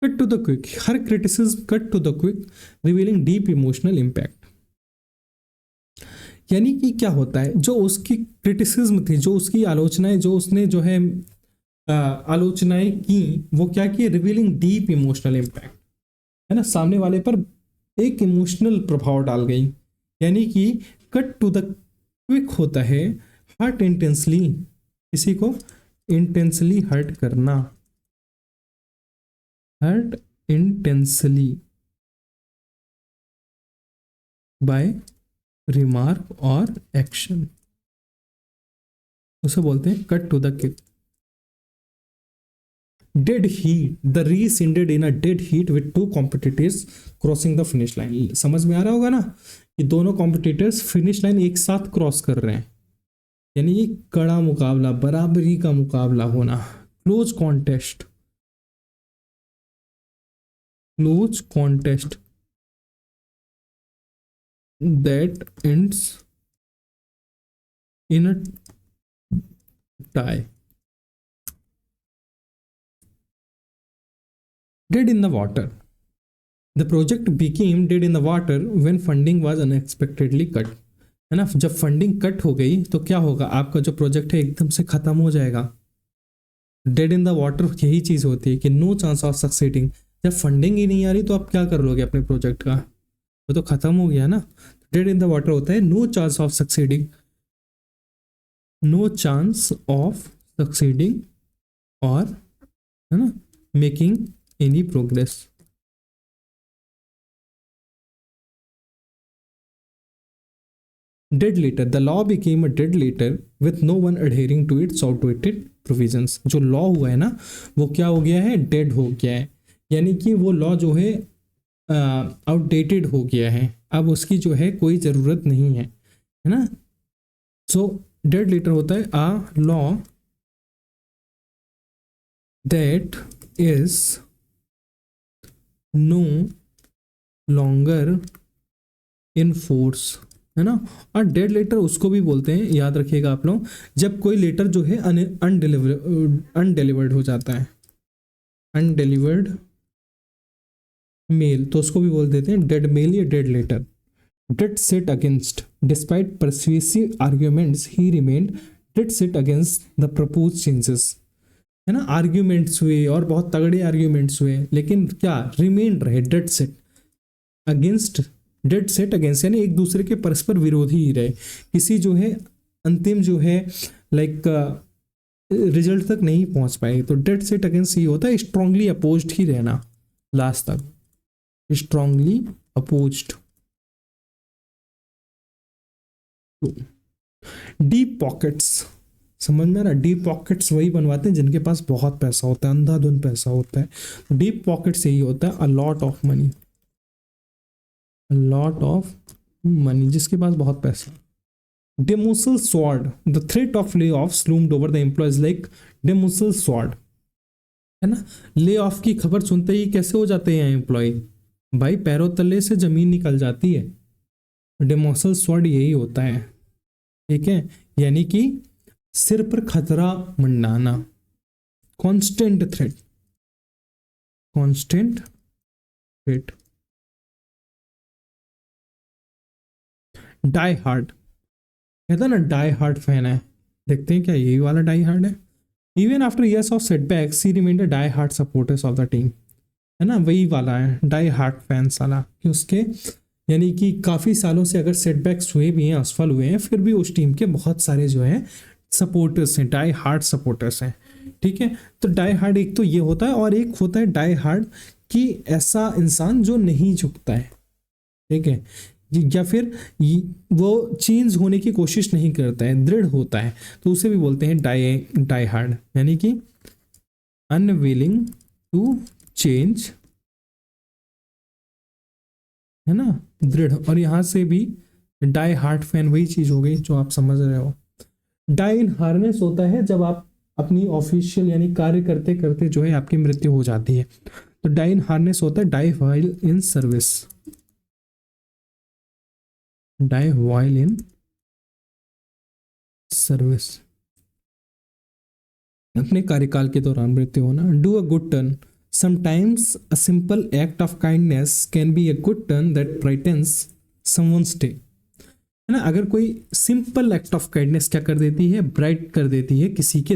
Cut to the quick, her criticism cut to the quick revealing deep emotional impact. यानी कि क्या होता है, जो उसकी क्रिटिसिज्म थी, जो उसकी आलोचनाएं, जो उसने जो है आलोचनाएं की, वो क्या की, रिवीलिंग डीप इमोशनल इम्पैक्ट, है ना, सामने वाले पर एक इमोशनल प्रभाव डाल गई। यानी कि कट टू द क्विक होता है हर्ट इंटेंसली, किसी को इंटेंसली हर्ट करना, हर्ट इंटेंसली बाय रिमार्क और एक्शन, उसे बोलते हैं cut to the quick. Dead heat, the race ended in a dead heat with two competitors crossing the finish line. समझ में आ रहा होगा ना कि दोनों कॉम्पिटिटर्स फिनिश लाइन एक साथ क्रॉस कर रहे हैं, यानी ये कड़ा मुकाबला, बराबरी का मुकाबला होना। Close contest, close contest that ends in a tie. Dead in the water, the project became dead in the water when funding was unexpectedly cut, है ना, जब फंडिंग कट हो गई तो क्या होगा, आपका जो प्रोजेक्ट है एकदम से खत्म हो जाएगा। डेड इन द वाटर यही चीज होती है कि नो चांस ऑफ सक्सीडिंग। जब फंडिंग ही नहीं आ रही तो आप क्या कर लोगे अपने प्रोजेक्ट का, वो तो खत्म हो गया ना। डेड इन द वाटर होता है no chance of succeeding, no chance of succeeding, और है ना making any progress। Dead letter, the law became a dead letter with no one adhering to its outdated provisions। जो लॉ हुआ है ना वो क्या हो गया है, डेड हो गया है, यानी कि वो लॉ जो है आउटडेटेड हो गया है, अब उसकी जो है कोई ज़रूरत नहीं है, है ना। सो डेड लेटर होता है a law that is no longer in force, है ना। और डेड लेटर उसको भी बोलते हैं, याद रखिएगा आप लोग, जब कोई लेटर जो है अनडिलीवर्ड हो जाता है, अनडिलीवर्ड मेल, तो उसको भी बोल देते हैं डेड मेल या dead letter. Dead set against, despite persuasive arguments he remained dead set against the propose changes, है ना, आर्ग्यूमेंट्स हुए और बहुत तगड़े आर्ग्यूमेंट्स हुए, लेकिन क्या रिमेन रहे dead set against, dead set against यानी एक दूसरे के परस्पर विरोधी ही रहे, किसी जो है अंतिम जो है लाइक रिजल्ट तक नहीं पहुंच पाए। तो डेड सेट अगेंस्ट ये होता है स्ट्रांगली अपोज्ड ही रहना लास्ट तक, स्ट्रांगली अपोज्ड। डीप पॉकेट्स, समझ में आ रहा, डीप पॉकेट्स वही बनवाते हैं जिनके पास बहुत पैसा होता है, अंधाधुंध पैसा होता है। डीप पॉकेट्स यही होता है a lot of money, lot of money, जिसके पास बहुत पैसा। Damocles sword, the threat of lay off loomed over the employees like Damocles sword, है ना, ले ऑफ की खबर सुनते ही कैसे हो जाते हैं एम्प्लॉय, भाई पैरों तले से जमीन निकल जाती है। डेमोसल स्वॉर्ड यही होता है, ठीक है, यानी कि सिर पर खतरा मंडाना। Constant threat, constant threat. Die hard, कहता ना डाई हार्ड फैन है, देखते हैं क्या यही वाला डाई हार्ड है। Even after years of setbacks he remained a die hard supporters of the team, है ना, वही वाला है डाई हार्ड फैंस वाला, कि उसके यानी कि काफ़ी सालों से अगर सेटबैक्स हुए भी हैं, असफल हुए हैं, फिर भी उस टीम के बहुत सारे जो है सपोर्टर्स हैं, डाई हार्ड सपोर्टर्स हैं, ठीक है। तो डाई हार्ड एक तो ये होता है, और एक होता है डाई हार्ड कि ऐसा इंसान जो नहीं झुकता है, ठीक है, या फिर वो चेंज होने की कोशिश नहीं करता है, दृढ़ होता है, तो उसे भी बोलते हैं डाई हार्ड, यानी कि अनविलिंग टू चेंज, है ना, दृढ़। और यहाँ से भी डाई हार्ट फैन वही चीज हो गई जो आप समझ रहे हो। डाई इन हार्नेस होता है जब आप अपनी ऑफिशियल यानी कार्य करते करते जो है आपकी मृत्यु हो जाती है, तो डाई इन हार्नेस होता है die while in service, die while in service, अपने कार्यकाल के दौरान मृत्यु होना। Do a good turn, sometimes a simple act of kindness can be a good turn that brightens someone's day, है ना। अगर कोई सिंपल एक्ट ऑफ काइंडनेस क्या कर देती है, ब्राइट कर देती है किसी के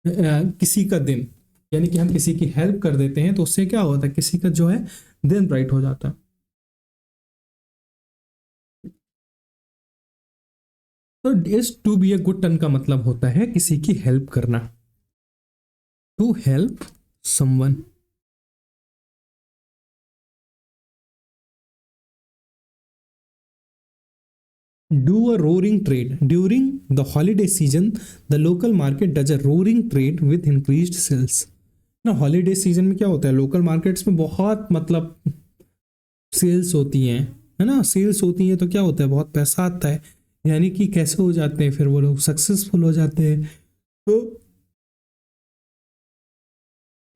किसी का दिन, यानी कि हम किसी की हेल्प कर देते हैं तो उससे क्या होता है, किसी का जो है दिन ब्राइट हो जाता है। तो इस to be a good turn का मतलब होता है किसी की हेल्प करना, to help someone. Do a roaring trade. During the holiday season, the local market does a roaring trade with increased sales. ना हॉलीडे सीजन में क्या होता है, लोकल मार्केट्स में बहुत मतलब सेल्स होती हैं, है ना। सेल्स होती हैं तो क्या होता है, बहुत पैसा आता है, यानी कि कैसे हो जाते हैं फिर वो लोग, सक्सेसफुल हो जाते हैं। तो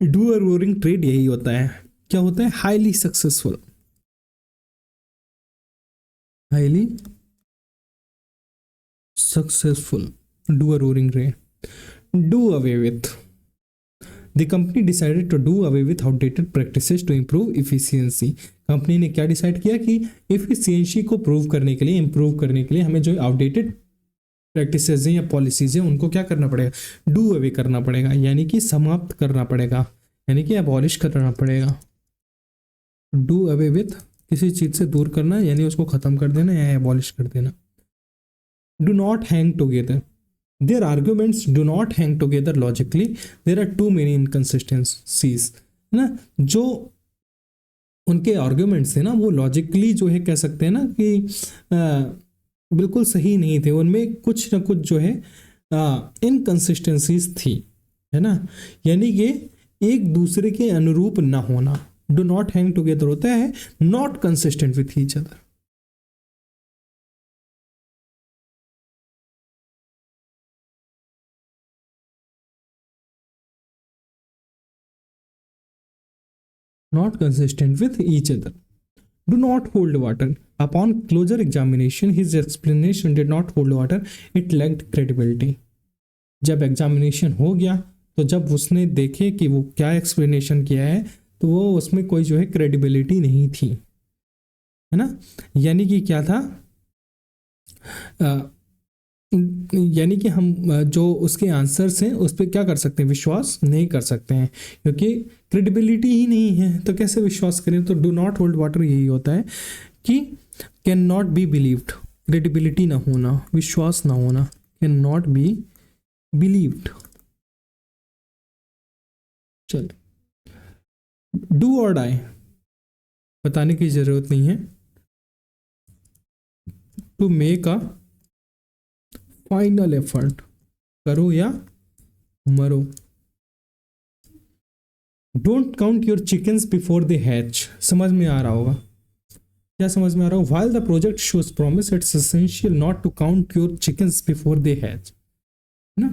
डू अ रोरिंग ट्रेड यही होता है, क्या होता है, highly successful, highly successful, do a roaring trade. Do away with, the company decided to do away with outdated practices to improve efficiency. Company ने क्या डिसाइड किया कि इफिशियंसी को प्रूव करने के लिए, इंप्रूव करने के लिए हमें जो आउटडेटेड प्रैक्टिसेस हैं या पॉलिसीज हैं उनको क्या करना पड़ेगा, डू अवे करना पड़ेगा, यानी कि समाप्त करना पड़ेगा, यानी कि अबॉलिश करना पड़ेगा। डू अवे विथ किसी चीज से दूर करना, यानी उसको खत्म कर देना या अबॉलिश कर देना। Do not hang together, their arguments do not hang together logically, there are too many inconsistencies, है ना। जो उनके आर्ग्यूमेंट्स थे ना वो लॉजिकली जो है कह सकते हैं ना कि बिल्कुल सही नहीं थे, उनमें कुछ ना कुछ जो है इनकन्सिस्टेंसीज थी, है ना। यानी कि एक दूसरे के अनुरूप ना होना। डू नॉट हैंग टुगेदर होता है not consistent with each other. Not consistent with each other. Do not hold water. Upon closer examination, his explanation did not hold water. It lacked credibility. जब एग्जामिनेशन हो गया तो जब उसने देखे कि वो क्या एक्सप्लेनेशन किया है तो वो उसमें कोई जो है क्रेडिबिलिटी नहीं थी, है ना। यानी कि क्या था, यानी कि हम जो उसके आंसर्स हैं उस पर क्या कर सकते हैं, विश्वास नहीं कर सकते हैं, क्योंकि क्रेडिबिलिटी ही नहीं है तो कैसे विश्वास करें। तो डू नॉट होल्ड वाटर यही होता है कि can not be believed, credibility ना होना, विश्वास ना होना, कैन नॉट बी बिलीव्ड। चल, डू और डाई बताने की जरूरत नहीं है। To make a final effort, करो या मरो। Don't count your chickens before they hatch, समझ में आ रहा होगा, क्या समझ में आ रहा हो। While the project shows promise it's essential not to count your chickens before they hatch, है ना।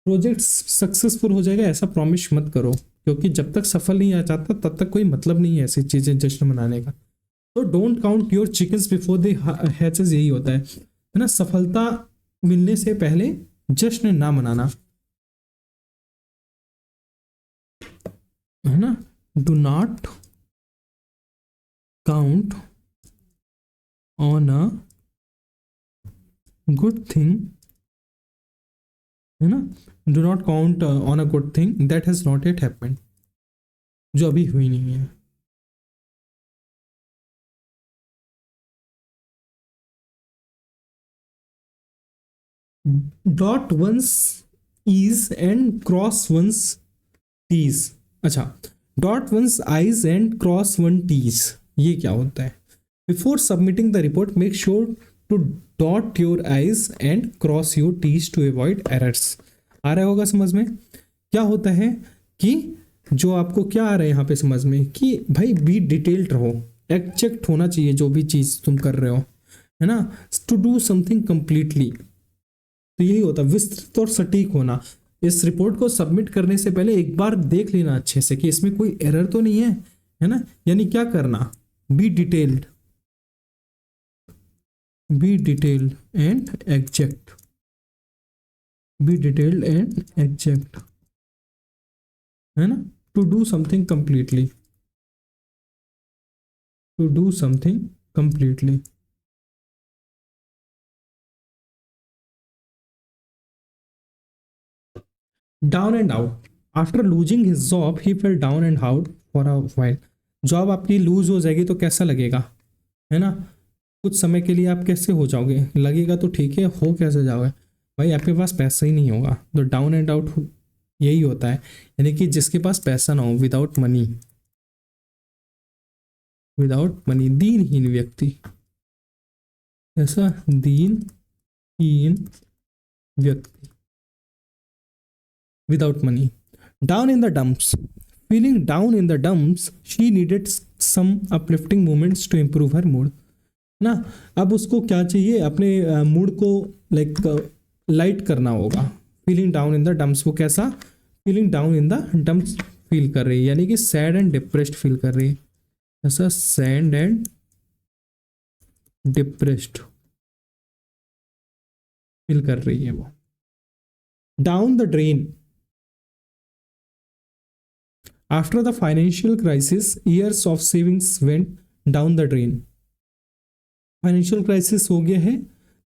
प्रोजेक्ट सक्सेसफुल हो जाएगा ऐसा प्रॉमिस मत करो, क्योंकि जब तक सफल नहीं आ जाता तब तक कोई मतलब नहीं है ऐसी चीजें जश्न मनाने का। तो don't count your chickens before they hatches यही होता है ना, सफलता मिलने से पहले जश्न ना मनाना, है ना। Do not count on a good thing, है ना। Do not count on a good thing that has not yet happened, जो अभी हुई नहीं है। Dot one's i's and cross one's t's, अच्छा, dot one's i's and cross one t's, ये क्या होता है। Before submitting the report make sure to dot your i's and cross your t's to avoid errors. आ रहा होगा समझ में, क्या होता है कि जो आपको क्या आ रहा है यहाँ पे समझ में कि भाई बी डिटेल्ड रहो, एग्जैक्ट होना चाहिए जो भी चीज़ तुम कर रहे हो, है ना, टू डू समथिंग कंप्लीटली। तो यही होता है विस्तृत और सटीक होना। इस रिपोर्ट को सबमिट करने से पहले एक बार देख लेना अच्छे से कि इसमें कोई एरर तो नहीं है ना। यानी क्या करना, be detailed and exact, be detailed and exact, है ना, to do something completely, to do something completely. Down and out, after losing his job he fell down and out for a while. Job आपकी लूज हो जाएगी तो कैसा लगेगा, है ना, कुछ समय के लिए आप कैसे हो जाओगे, लगेगा तो ठीक है, हो कैसे जाओगे भाई, आपके पास पैसा ही नहीं होगा। तो डाउन एंड आउट यही होता है, यानी कि जिसके पास पैसा ना हो, विदाउट मनी, विदाउट मनी, दीनहीन व्यक्ति, ऐसा दीनहीन व्यक्ति, without money. Down in the dumps. Feeling down in the dumps, she needed some uplifting moments to improve her mood. ना, अब उसको क्या चाहिए, अपने मूड को लाइक लाइट करना होगा। Feeling down in the dumps, वो कैसा, feeling down in the dumps feel कर रही है, यानी कि सैड एंड डिप्रेस्ड फील कर रही है, ऐसा सैड एंड डिप्रेस्ड फील कर रही है वो। Down the drain, after the financial crisis years of savings went down the drain. Financial crisis हो गया है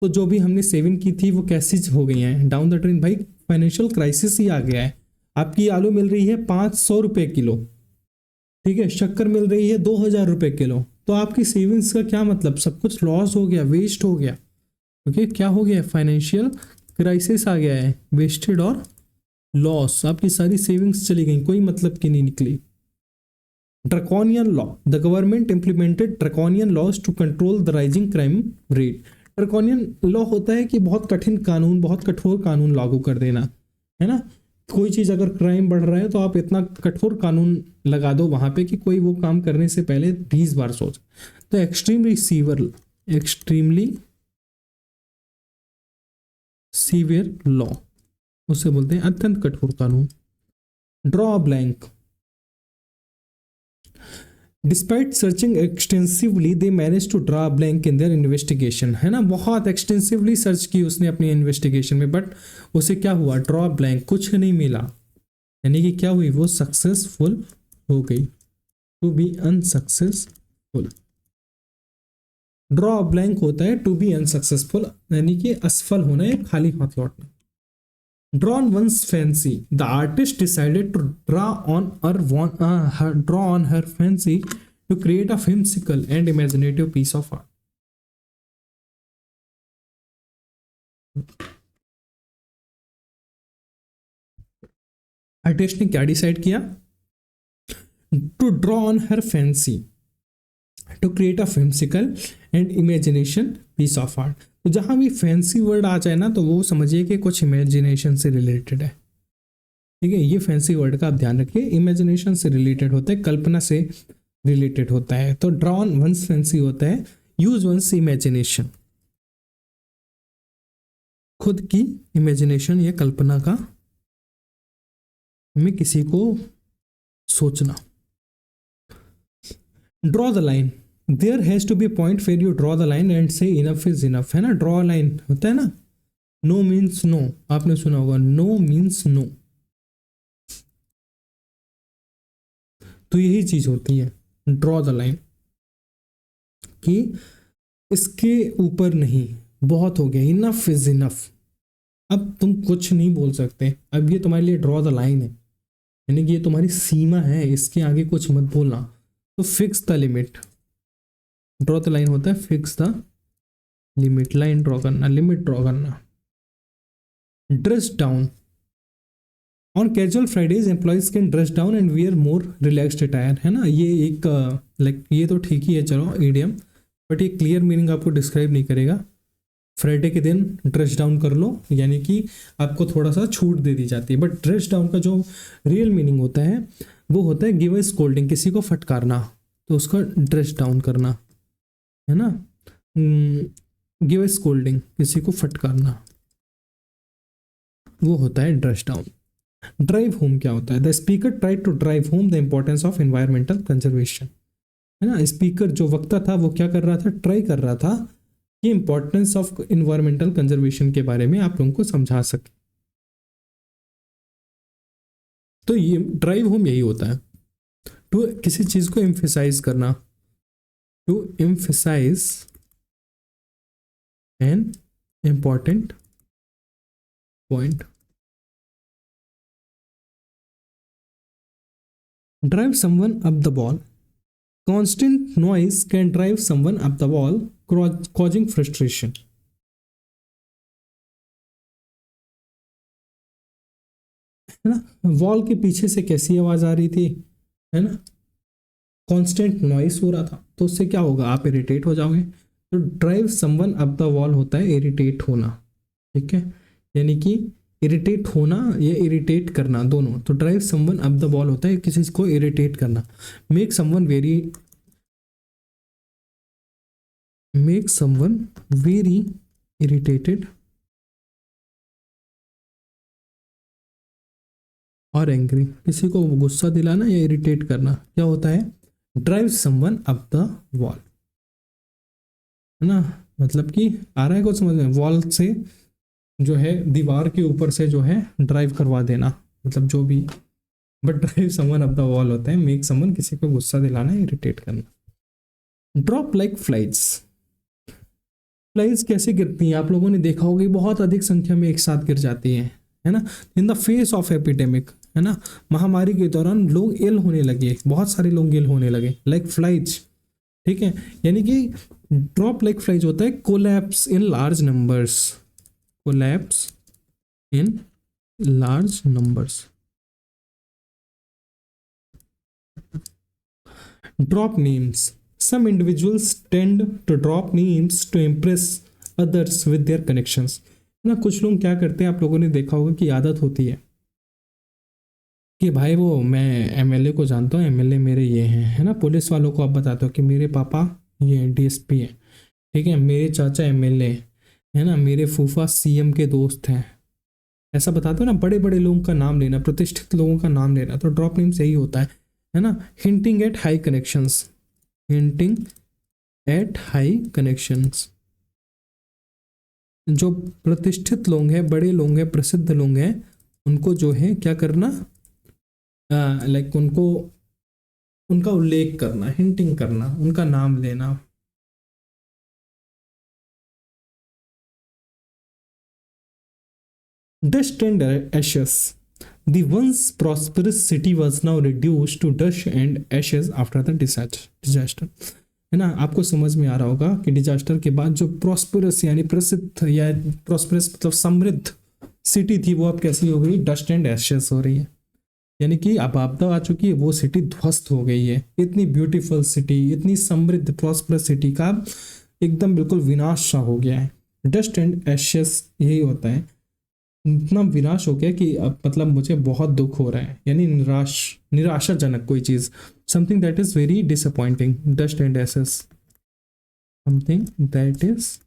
तो जो भी हमने सेविंग की थी वो कैसी हो गई हैं, डाउन द ड्रेन। भाई फाइनेंशियल क्राइसिस ही आ गया है। आपकी आलू मिल रही है 500 रुपये किलो, ठीक है, शक्कर मिल रही है 2000 रुपये किलो, तो आपकी सेविंग्स का क्या मतलब, सब कुछ लॉस हो गया, वेस्ट हो गया, क्योंकि क्या हो गया, फाइनेंशियल क्राइसिस आ गया है, वेस्टेड और लॉस, आपकी सारी सेविंग्स चली गई, कोई मतलब की नहीं निकली। Draconian law, the government implemented draconian laws to control the rising crime rate. Draconian law होता है कि बहुत कठिन कानून, बहुत कठोर कानून लागू कर देना, है ना। कोई चीज़ अगर क्राइम बढ़ रहा है तो आप इतना कठोर कानून लगा दो वहाँ पे कि कोई वो काम करने से पहले 20 बार सोच। तो एक्सट्रीमली सीवियर लॉ, उसे बोलते हैं अत्यंत कठोर कानून। Draw blank, despite searching extensively they managed to draw blank in their investigation, है ना, बहुत एक्सटेंसिवली सर्च की उसने अपनी इन्वेस्टिगेशन में, बट उसे क्या हुआ, ड्रॉ ब्लैंक, कुछ नहीं मिला, यानी कि क्या हुई, वो सक्सेसफुल हो गई, to be unsuccessful. Draw blank होता है टू बी अनसक्सेसफुल, यानी कि असफल होना है, खाली हाथ लौटना। Drawn one's fancy, the artist decided to draw on her fancy to create a whimsical and imaginative piece of art. Artist ने क्या डिसाइड किया, to draw on her fancy to create a whimsical and imagination piece of art. तो जहाँ भी फैंसी वर्ड आ जाए ना तो वो समझिए कि कुछ इमेजिनेशन से रिलेटेड है, ठीक है, ये फैंसी वर्ड का आप ध्यान रखिए, इमेजिनेशन से रिलेटेड होता है, कल्पना से रिलेटेड होता है। तो ड्रॉ ऑन वंस फैंसी होता है यूज वंस इमेजिनेशन, खुद की इमेजिनेशन या कल्पना का में किसी को सोचना। Draw the line, there has to be point where you draw the line and say enough is enough, है ना, ड्रॉ लाइन होता है ना, नो मीन्स नो, आपने सुना होगा नो मीन्स नो, तो यही चीज होती है ड्रॉ द लाइन, कि इसके ऊपर नहीं, बहुत हो गया, इनफ इज इनफ, अब तुम कुछ नहीं बोल सकते, अब ये तुम्हारे लिए ड्रॉ द लाइन है, यानी कि ये तुम्हारी सीमा है, इसके आगे कुछ मत बोलना। तो fix the limit, draw the line होता है fix the limit, line draw करना, लिमिट ड्रॉ करना। Dress down, on casual Fridays employees can dress down and wear more relaxed attire, है ना, ये एक लाइक ये तो ठीक ही है चलो ईडियम, बट ये क्लियर मीनिंग आपको डिस्क्राइब नहीं करेगा। फ्राइडे के दिन ड्रेस डाउन कर लो, यानी कि आपको थोड़ा सा छूट दे दी जाती है, बट ड्रेस डाउन का जो रियल मीनिंग होता है वो होता है गिव अ स्कोल्डिंग, किसी को फटकारना, तो उसका ड्रेस डाउन करना, है ना। गिव ए स्कोल्डिंग, किसी को फटकारना, वो होता है ड्रेस डाउन। ड्राइव होम क्या होता है? The speaker try to drive home the importance of environmental conservation, है ना। स्पीकर जो वक्ता था वो क्या कर रहा था? ट्राई कर रहा था कि इंपॉर्टेंस ऑफ एनवायरमेंटल कंजर्वेशन के बारे में आप लोगों को समझा सके। तो ये ड्राइव होम यही होता है, टू किसी चीज को एम्फेसाइज करना, to emphasize an important point. Drive someone up the ball, constant noise can drive someone up the wall, causing frustration। है ना, वॉल के पीछे से कैसी आवाज आ रही थी, है ना, कांस्टेंट नॉइस हो रहा था, तो उससे क्या होगा? आप इरिटेट हो जाओगे। तो drive someone up the wall होता है इरिटेट होना, ठीक है, यानी कि इरिटेट होना या इरिटेट करना दोनों। तो drive someone up the wall होता है किसी को इरिटेट करना। मेक समवन वेरी इरिटेटेड और एंग्री, किसी को गुस्सा दिलाना या इरिटेट करना क्या होता है? Drive someone up the wall, है ना। मतलब कि आ रहा है कुछ समझ में? वॉल से जो है दीवार के ऊपर से जो है ड्राइव करवा देना, मतलब जो भी, but drive someone up the wall होता है मेक समवन किसी को गुस्सा दिलाना, इरिटेट करना। ड्रॉप लाइक फ्लाइट्स, फ्लाइज कैसे गिरती हैं? आप लोगों ने देखा होगा, बहुत अधिक संख्या में एक साथ गिर जाती हैं, है ना। In the face of epidemic, है ना, महामारी के दौरान लोग इल होने लगे, बहुत सारे लोग इल होने लगे, लाइक फ्लाइज, ठीक है। यानी कि ड्रॉप लाइक फ्लाइज होता है collapse in large numbers, collapse in large numbers. Drop names, some individuals tend to drop names to impress others with their connections। ना कुछ लोग क्या करते हैं, आप लोगों ने देखा होगा कि आदत होती है कि भाई वो मैं एमएलए को जानता हूँ, एमएलए मेरे ये हैं, है ना। पुलिस वालों को आप बताते हो कि मेरे पापा ये डीएसपी है, ठीक है, मेरे चाचा एमएलए, है ना, मेरे फूफा सीएम के दोस्त हैं, ऐसा बताते हो ना। बड़े बड़े लोगों का नाम लेना, प्रतिष्ठित लोगों का नाम लेना, तो ड्रॉप नेम से ही होता है ना। Hinting at high connections, hinting at high connections, जो प्रतिष्ठित लोग हैं, बड़े लोग हैं, प्रसिद्ध लोग हैं, उनको जो है क्या करना, लाइक उनको, उनका उल्लेख करना, हिंटिंग करना, उनका नाम लेना। Dust and ashes, the once prosperous city was now reduced to dust and ashes after the disaster। है ना, आपको समझ में आ रहा होगा कि डिजास्टर के बाद जो प्रॉस्परस यानी प्रसिद्ध या प्रॉस्परस मतलब समृद्ध सिटी थी, वो अब कैसी हो गई? डस्ट एंड एशेस हो रही है, यानी कि अब आपदा आ चुकी है, वो सिटी ध्वस्त हो गई है। इतनी ब्यूटीफुल सिटी, इतनी समृद्ध प्रॉस्परस सिटी का एकदम बिल्कुल विनाश सा हो गया है। डस्ट एंड एशेस यही होता है, इतना विनाश हो गया कि अब मतलब मुझे बहुत दुख हो रहा है, यानी निराशाजनक कोई चीज, something that is very disappointing. Dust and ashes, something that is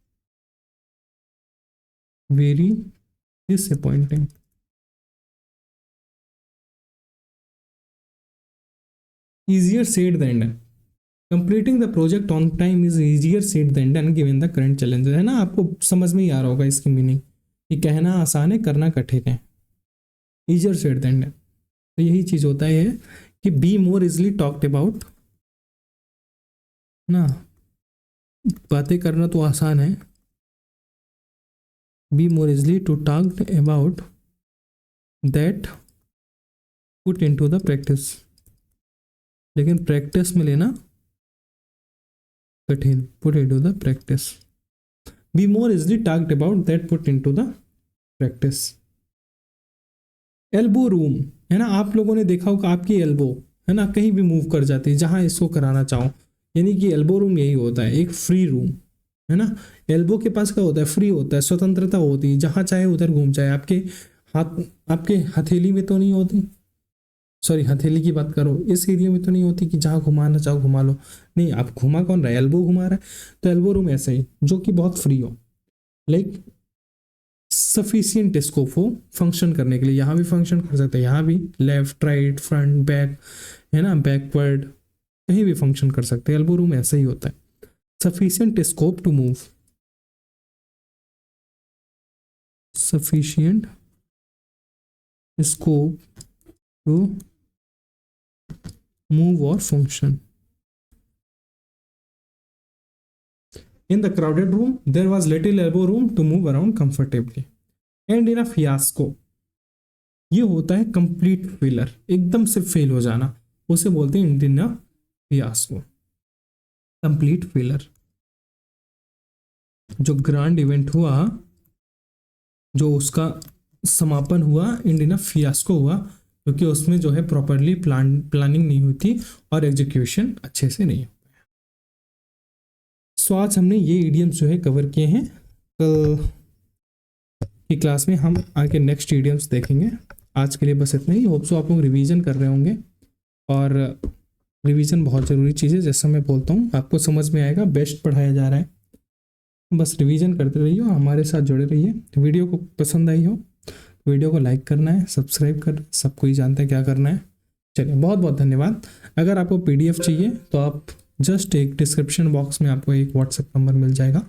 very disappointing. easier said than done, completing the project on time is easier said than done given the current challenges। है ना, आपको समझ में ही आ रहा होगा इसकी मीनिंग, ये कहना आसान है, करना कठिन है। easier said than done, तो यही चीज होता है कि be more easily talked about ना, बातें करना तो आसान है, be more easily to talked about that put into the practice, लेकिन प्रैक्टिस में लेना कठिन। Put into the practice, be more easily talked about that put into the practice. Elbow room, है ना, आप लोगों ने देखा होगा आपकी एल्बो, है ना, कहीं भी मूव कर जाती है जहां इसको कराना चाहो, यानी कि एल्बो रूम यही होता है, एक फ्री रूम, है ना। एल्बो के पास क्या होता है? फ्री होता है, स्वतंत्रता होती है, जहां चाहे उधर घूम जाए। आपके हाथ, आपके हथेली में तो नहीं होती, सॉरी हथेली की बात करो, इस एरिया में तो नहीं होती कि जहाँ घुमाना चाहो घुमा लो, नहीं, आप घुमा कौन रहा है? एल्बो घुमा रहा है। तो एल्बो रूम ऐसे ही जो कि बहुत फ्री हो, लाइक सफिशियंट स्कोप हो फंक्शन करने के लिए। यहाँ भी फंक्शन कर सकते हैं, यहाँ भी लेफ्ट राइट फ्रंट बैक, है ना, बैकवर्ड, कहीं भी फंक्शन कर सकते हैं। एल्बो रूम ऐसा ही होता है, sufficient scope to move, sufficient scope to move और function. In the crowded room, there was little elbow room to move around comfortably. And in a fiasco, ये होता है कंप्लीट फेलर, एकदम से फेल हो जाना, उसे बोलते हैं इन अ फियास्को, कंप्लीट फेलर। जो ग्रांड इवेंट हुआ, जो उसका समापन हुआ, इंडियन अ फियास्को हुआ, क्योंकि उसमें जो है प्रॉपरली प्लानिंग नहीं हुई और एग्जीक्यूशन अच्छे से नहीं। सो आज हमने ये इडियम्स जो है कवर किए हैं। कल की क्लास में हम आगे नेक्स्ट इडियम्स देखेंगे। आज के लिए बस इतना ही। होप सो आप लोग रिवीजन कर रहे होंगे, और रिवीजन बहुत ज़रूरी चीज़ है। जैसा मैं बोलता हूँ आपको समझ में आएगा, बेस्ट पढ़ाया जा रहा है। बस रिवीजन करते रहिए, हमारे साथ जुड़े रहिए। वीडियो को पसंद आई हो, वीडियो को लाइक करना है, सब्सक्राइब कर, सब कोई जानता है क्या करना है। चलिए, बहुत बहुत धन्यवाद। अगर आपको PDF चाहिए तो आप जस्ट एक डिस्क्रिप्शन बॉक्स में आपको एक व्हाट्सएप नंबर मिल जाएगा,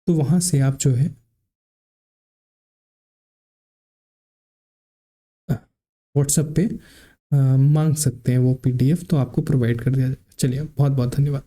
तो वहाँ से आप जो है व्हाट्सएप पे मांग सकते हैं वो PDF, तो आपको प्रोवाइड कर दिया जाएगा। चलिए, बहुत बहुत धन्यवाद।